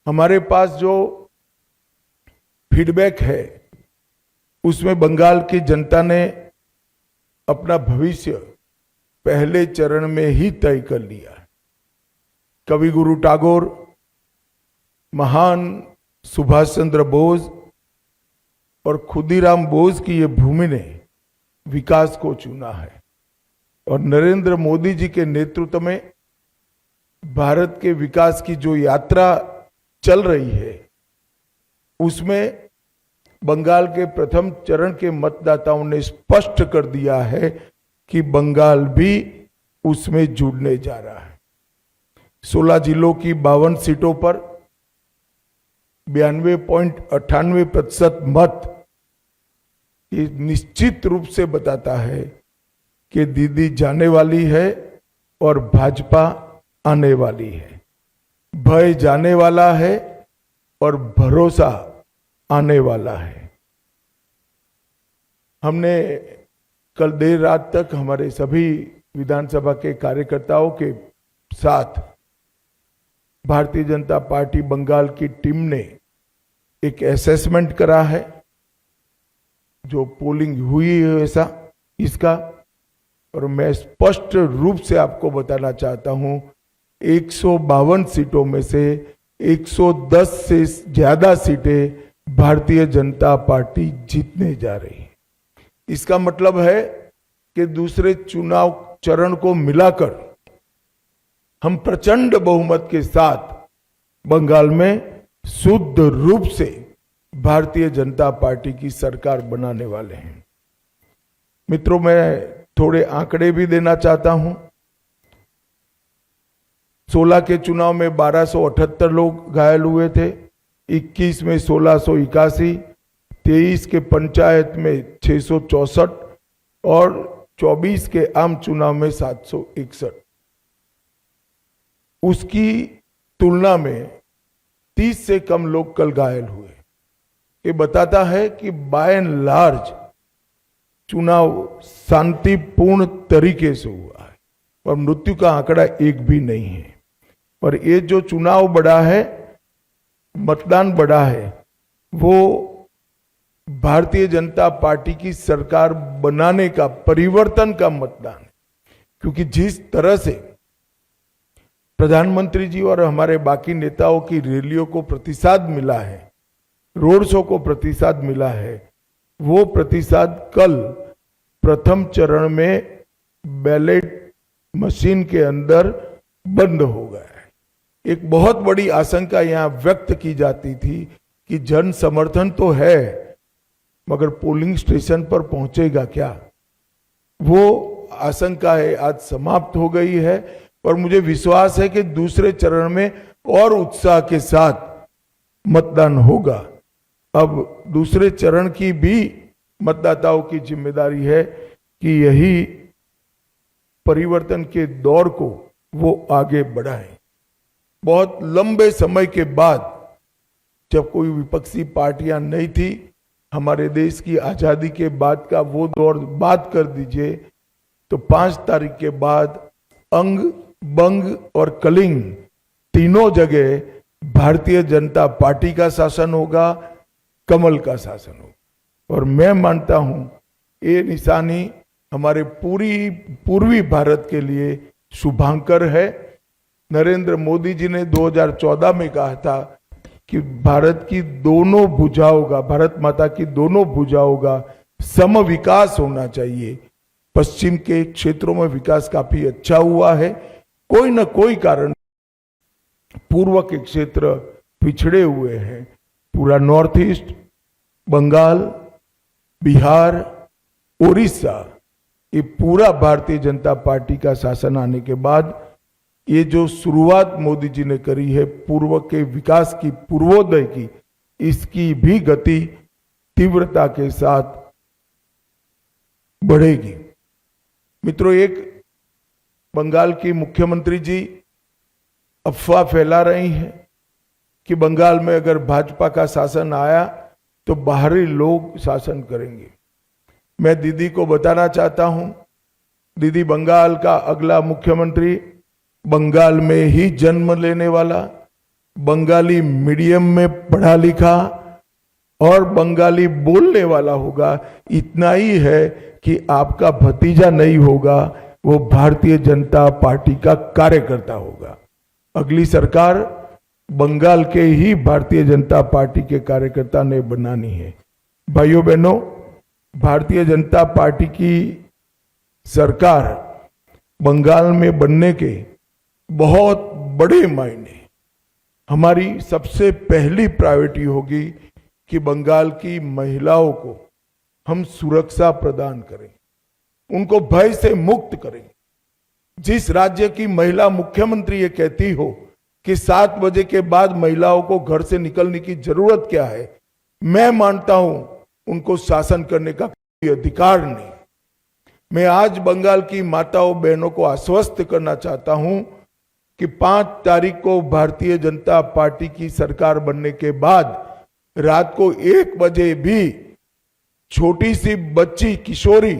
हमारे पास जो फीडबैक है उसमें बंगाल की जनता ने अपना भविष्य पहले चरण में ही तय कर लिया। कवि गुरु टैगोर, महान सुभाष चंद्र बोस और खुदीराम बोस की ये भूमि ने विकास को चुना है और नरेंद्र मोदी जी के नेतृत्व में भारत के विकास की जो यात्रा चल रही है उसमें बंगाल के प्रथम चरण के मतदाताओं ने स्पष्ट कर दिया है कि बंगाल भी उसमें जुड़ने जा रहा है। 16 जिलों की 52 सीटों पर 92.98% मत ये निश्चित रूप से बताता है कि दीदी जाने वाली है और भाजपा आने वाली है। भय जाने वाला है और भरोसा आने वाला है। हमने कल देर रात तक हमारे सभी विधानसभा के कार्यकर्ताओं के साथ भारतीय जनता पार्टी बंगाल की टीम ने एक असेसमेंट करा है, जो पोलिंग हुई है ऐसा इसका, और मैं स्पष्ट रूप से आपको बताना चाहता हूं 152 सीटों में से 110 से ज्यादा सीटें भारतीय जनता पार्टी जीतने जा रही है। इसका मतलब है कि दूसरे चुनाव चरण को मिलाकर हम प्रचंड बहुमत के साथ बंगाल में शुद्ध रूप से भारतीय जनता पार्टी की सरकार बनाने वाले हैं। मित्रों, मैं थोड़े आंकड़े भी देना चाहता हूं। 16 के चुनाव में 1278 लोग घायल हुए थे, 21 में 1681, 23 के पंचायत में 664 और 24 के आम चुनाव में 761। उसकी तुलना में 30 से कम लोग कल घायल हुए। ये बताता है कि बाय एंड लार्ज चुनाव शांतिपूर्ण तरीके से हुआ है और मृत्यु का आंकड़ा एक भी नहीं है। और ये जो चुनाव बढ़ा है, मतदान बढ़ा है, वो भारतीय जनता पार्टी की सरकार बनाने का, परिवर्तन का मतदान है। क्योंकि जिस तरह से प्रधानमंत्री जी और हमारे बाकी नेताओं की रैलियों को प्रतिसाद मिला है, रोड शो को प्रतिसाद मिला है, वो प्रतिसाद कल प्रथम चरण में बैलेट मशीन के अंदर बंद हो गया है। एक बहुत बड़ी आशंका यहां व्यक्त की जाती थी कि जन समर्थन तो है मगर पोलिंग स्टेशन पर पहुंचेगा क्या, वो आशंका है आज समाप्त हो गई है। और मुझे विश्वास है कि दूसरे चरण में और उत्साह के साथ मतदान होगा। अब दूसरे चरण की भी मतदाताओं की जिम्मेदारी है कि यही परिवर्तन के दौर को वो आगे बढ़ाएं। बहुत लंबे समय के बाद, जब कोई विपक्षी पार्टियां नहीं थी, हमारे देश की आजादी के बाद का वो दौर बात कर दीजिए, तो 5 तारीख के बाद अंग, बंग और कलिंग तीनों जगह भारतीय जनता पार्टी का शासन होगा, कमल का शासन होगा। और मैं मानता हूं ये निशानी हमारे पूर्वी भारत के लिए शुभांकर है। नरेंद्र मोदी जी ने 2014 में कहा था कि भारत की दोनों भुजाओं का, भारत माता की दोनों भुजाओं का सम विकास होना चाहिए। पश्चिम के क्षेत्रों में विकास काफी अच्छा हुआ है, कोई न कोई कारण पूर्व के क्षेत्र पिछड़े हुए हैं। पूरा नॉर्थ ईस्ट, बंगाल, बिहार, उड़ीसा, ये पूरा भारतीय जनता पार्टी का शासन आने के बाद ये जो शुरुआत मोदी जी ने करी है पूर्व के विकास की, पूर्वोदय की, इसकी भी गति तीव्रता के साथ बढ़ेगी। मित्रों, एक बंगाल की मुख्यमंत्री जी अफवाह फैला रही हैं कि बंगाल में अगर भाजपा का शासन आया तो बाहरी लोग शासन करेंगे। मैं दीदी को बताना चाहता हूं, दीदी बंगाल का अगला मुख्यमंत्री बंगाल में ही जन्म लेने वाला, बंगाली मीडियम में पढ़ा लिखा और बंगाली बोलने वाला होगा। इतना ही है कि आपका भतीजा नहीं होगा, वो भारतीय जनता पार्टी का कार्यकर्ता होगा। अगली सरकार बंगाल के ही भारतीय जनता पार्टी के कार्यकर्ता ने बनानी है। भाइयों बहनों, भारतीय जनता पार्टी की सरकार बंगाल में बनने के बहुत बड़े मायने, हमारी सबसे पहली प्रायोरिटी होगी कि बंगाल की महिलाओं को हम सुरक्षा प्रदान करें, उनको भय से मुक्त करें। जिस राज्य की महिला मुख्यमंत्री ये कहती हो कि 7 बजे के बाद महिलाओं को घर से निकलने की जरूरत क्या है, मैं मानता हूं उनको शासन करने का कोई अधिकार नहीं। मैं आज बंगाल की माताओं बहनों को आश्वस्त करना चाहता हूं कि 5 तारीख को भारतीय जनता पार्टी की सरकार बनने के बाद रात को 1 बजे भी छोटी सी बच्ची किशोरी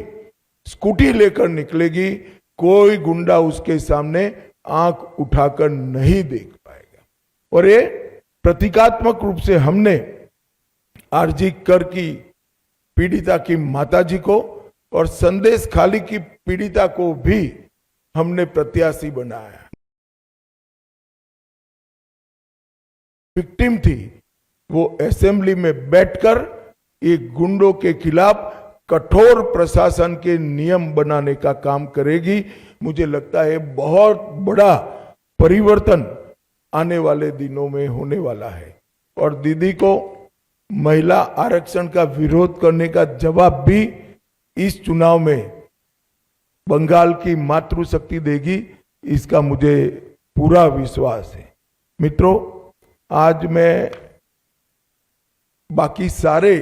स्कूटी लेकर निकलेगी, कोई गुंडा उसके सामने आंख उठाकर नहीं देख पाएगा। और ये प्रतीकात्मक रूप से हमने आरजी कर की पीड़िता की माताजी को और संदेश खाली की पीड़िता को भी हमने प्रत्याशी बनाया। विक्टिम थी, वो असेंबली में बैठकर एक गुंडों के खिलाफ कठोर प्रशासन के नियम बनाने का काम करेगी। मुझे लगता है बहुत बड़ा परिवर्तन आने वाले दिनों में होने वाला है। और दीदी को महिला आरक्षण का विरोध करने का जवाब भी इस चुनाव में बंगाल की मातृशक्ति देगी, इसका मुझे पूरा विश्वास है। मित्रों, आज मैं बाकी सारे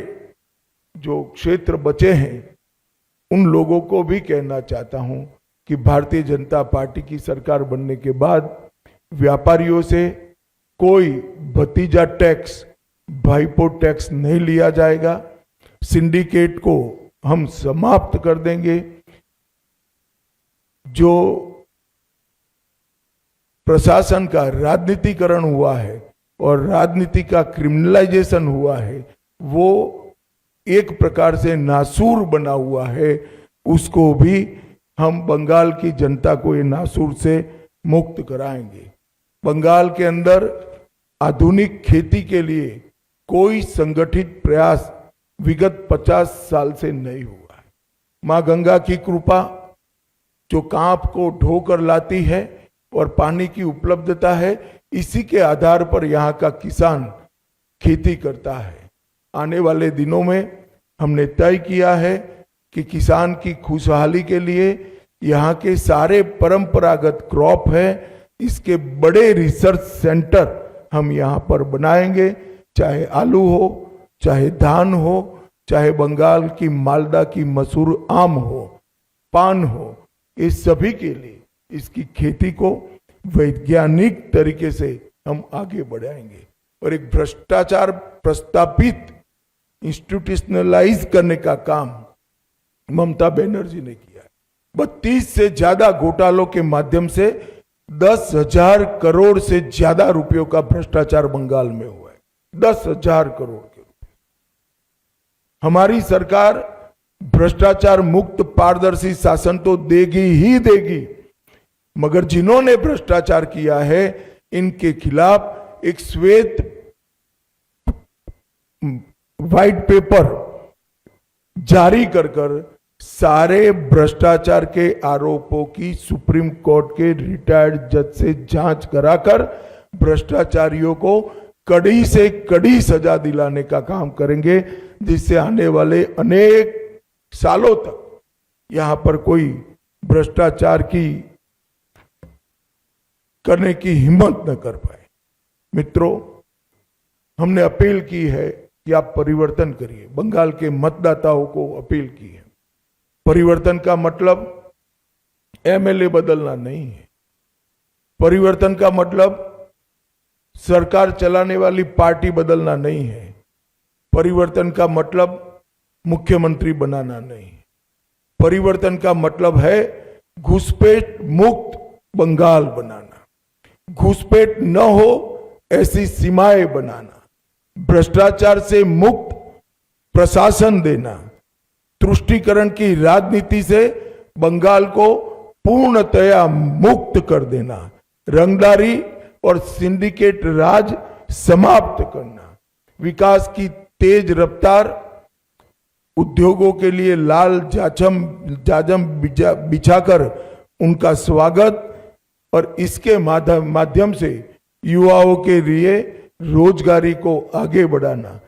जो क्षेत्र बचे हैं उन लोगों को भी कहना चाहता हूं कि भारतीय जनता पार्टी की सरकार बनने के बाद व्यापारियों से कोई भतीजा टैक्स, भाईपो टैक्स नहीं लिया जाएगा। सिंडिकेट को हम समाप्त कर देंगे। जो प्रशासन का राजनीतिकरण हुआ है और राजनीति का क्रिमिनलाइजेशन हुआ है, वो एक प्रकार से नासूर बना हुआ है, उसको भी हम बंगाल की जनता को ये नासूर से मुक्त कराएंगे। बंगाल के अंदर आधुनिक खेती के लिए कोई संगठित प्रयास विगत 50 साल से नहीं हुआ है। मां गंगा की कृपा जो कांप को ढोकर लाती है और पानी की उपलब्धता है, इसी के आधार पर यहाँ का किसान खेती करता है। आने वाले दिनों में हमने तय किया है कि किसान की खुशहाली के लिए यहाँ के सारे परंपरागत क्रॉप है, इसके बड़े रिसर्च सेंटर हम यहाँ पर बनाएंगे। चाहे आलू हो, चाहे धान हो, चाहे बंगाल की मालदा की मसूर आम हो, पान हो, इस सभी के लिए इसकी खेती को वैज्ञानिक तरीके से हम आगे बढ़ाएंगे। और एक भ्रष्टाचार प्रस्तापित इंस्टीट्यूशनलाइज करने का काम ममता बनर्जी ने किया है। 32 से ज्यादा घोटालों के माध्यम से 10,000 करोड़ से ज्यादा रुपयों का भ्रष्टाचार बंगाल में हुआ है। 10,000 करोड़ के रुपए। हमारी सरकार भ्रष्टाचार मुक्त पारदर्शी शासन तो देगी ही देगी, मगर जिन्होंने भ्रष्टाचार किया है इनके खिलाफ एक श्वेत व्हाइट पेपर जारी कर सारे भ्रष्टाचार के आरोपों की सुप्रीम कोर्ट के रिटायर्ड जज से जांच कराकर भ्रष्टाचारियों को कड़ी से कड़ी सजा दिलाने का काम करेंगे, जिससे आने वाले अनेक सालों तक यहां पर कोई भ्रष्टाचार की करने की हिम्मत न कर पाए। मित्रों, हमने अपील की है कि आप परिवर्तन करिए। बंगाल के मतदाताओं को अपील की है। परिवर्तन का मतलब एमएलए बदलना नहीं है। परिवर्तन का मतलब सरकार चलाने वाली पार्टी बदलना नहीं है। परिवर्तन का मतलब मुख्यमंत्री बनाना नहीं। परिवर्तन का मतलब है घुसपैठ मुक्त बंगाल बनाना। घुसपैठ न हो ऐसी सीमाएं बनाना, भ्रष्टाचार से मुक्त प्रशासन देना, तुष्टीकरण की राजनीति से बंगाल को पूर्णतया मुक्त कर देना, रंगदारी और सिंडिकेट राज समाप्त करना, विकास की तेज रफ्तार, उद्योगों के लिए लाल जाजम बिछाकर उनका स्वागत और इसके माध्यम से युवाओं के लिए रोजगारी को आगे बढ़ाना,